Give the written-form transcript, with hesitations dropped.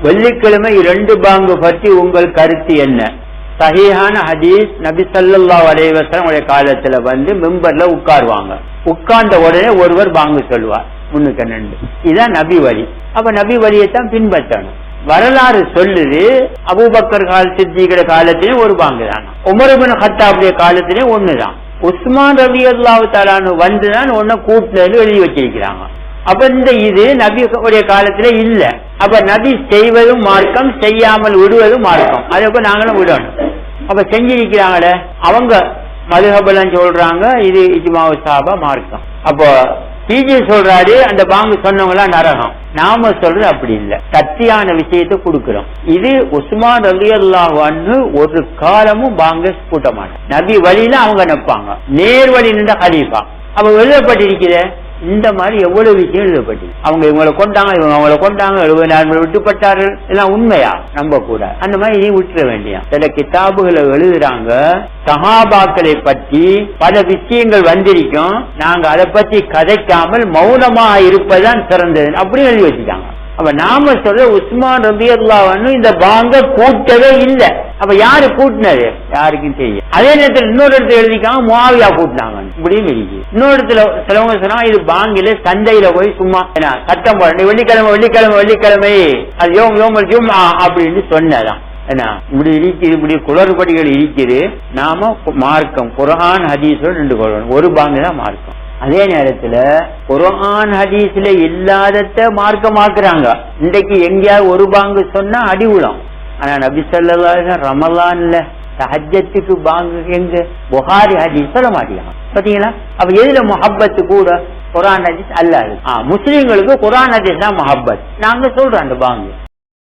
வெள்ளிக்கிழமை 2 பாங்கு பற்றி உங்கள் கருத்து என்ன? சஹீஹான ஹதீஸ், நபி ஸல்லல்லாஹு அலைஹி வஸல்லம் காலத்துல மிம்பர்ல உட்காருவாங்க. உட்கார்ந்த உடனே ஒருவர் பாங்கு சொல்வார் முன்னுக்கு நின்று. இதான் நபி வழி. அப்ப நபி வழியைத்தான் பின்பற்றணும். வரலாறு சொல்லுது, அபூபக்கர் சித்திகிற காலத்திலே ஒரு பாங்கு தான், உமர் இப்னு கத்தாபுடைய காலத்திலே ஒண்ணுதான், உஸ்மான் ரலியல்லாஹு தஆலா வந்துதான் ஒன்ன கூட்டினு எழுதி வச்சிருக்கிறாங்க. அப்ப இது நபியுடைய காலத்துல இல்ல. அப்ப நபி செய்வதும் மார்க்கம், செய்யாமல் விடுவதும் மார்க்கம். அதப்ப நாங்களும் விடணும். அப்ப செஞ்சிருக்கிறாங்களே அவங்க மதுஹபெல்லாம் சொல்றாங்க இது இஜ்மாஉ ஸஹாபா மார்க்கம். அப்போ பிஜி சொல்றாரு அந்த பாங்கு சொன்னவங்க எல்லாம் நரகம். நாம சொல்றது அப்படி இல்ல, சத்தியான விஷயத்தை கொடுக்கிறோம். இது உஸ்மான் ரலியல்லாஹு அன்ஹு ஒரு காலமும் பாங்க கூட்ட மாட்டாங்க. நபி வழியில அவங்க நிற்பாங்க, நேர் வழி நின்ற கலீஃபா. அப்ப எழுதப்பட்டிருக்கிற இந்த மாதிரி எவ்வளவு விஷயம் எழுதப்பட்டு, அவங்க இவங்களை கொண்டாங்க, இவங்க அவங்களை கொண்டாங்க, 70 விட்டுப்பட்டார்கள், எல்லாம் உண்மையா நம்ப கூட. அந்த மாதிரி இனி விட்டுற வேண்டிய சில கிதாபுகளை எழுதுறாங்க. சஹாபாக்களை பற்றி பல விஷயங்கள் வந்திருக்கும், நாங்க அதை பற்றி கதைக்காமல் மௌனமா இருப்பதுதான் சிறந்தது அப்படி எழுதி வச்சுட்டாங்க. அப்ப நாம சொல்ற உஸ்மான் ரலியல்லாஹு அன்ஹு இந்த பாங்க கூட்டவே இல்லை. அப்ப யாரு கூட்டினது யாருக்கும் தெரியும். அதே நேரத்தில் இன்னொரு இடத்துல எழுதிக்காங்க முஆவியா கூட்டினாங்க இப்படியும் இருக்கு. இன்னொரு இடத்துல சிலவங்க சொன்னா இது பாங்கில சந்தையில போய் சும்மா சட்டம் போட வெள்ளிக்கிழமை வெள்ளிக்கிழமை வெள்ளிக்கிழமை அது யோமல் ஜும்ஆ அப்படின்னு சொன்னதான். என்ன இப்படி இருக்குது, இப்படி குளறுபடிகள் இருக்குது. நாம மார்க்கம் குர்ஆன் ஹதீஸோடு நின்று கொள்ளணும். ஒரு பாங்கு தான் மார்க்கம். அதே நேரத்துல குர்ஆன் ஹதீஸ்ல இல்லாதத மார்க்கமாக்குறாங்க. இன்றைக்கு எங்கேயாவது ஒரு பாங்கு சொன்னா அடி உளம். ஆனா நபி ஸல்லல்லாஹு அலைஹி வஸல்லம் ரமலான்ல தஹஜ்ஜத்துக்கு பாங்கு எங்க புகாரி ஹதீஸ் சொல்ல மாட்டேங்கிறாங்க. பாத்தீங்களா? அப்ப எதுல முஹப்பத்து கூட? குர்ஆன் ஹதீஸ் அல்லாது. முஸ்லிம்களுக்கு குர்ஆன் ஹதீஸ் தான் முஹப்பத். நாங்க சொல்றோம் அந்த பாங்கு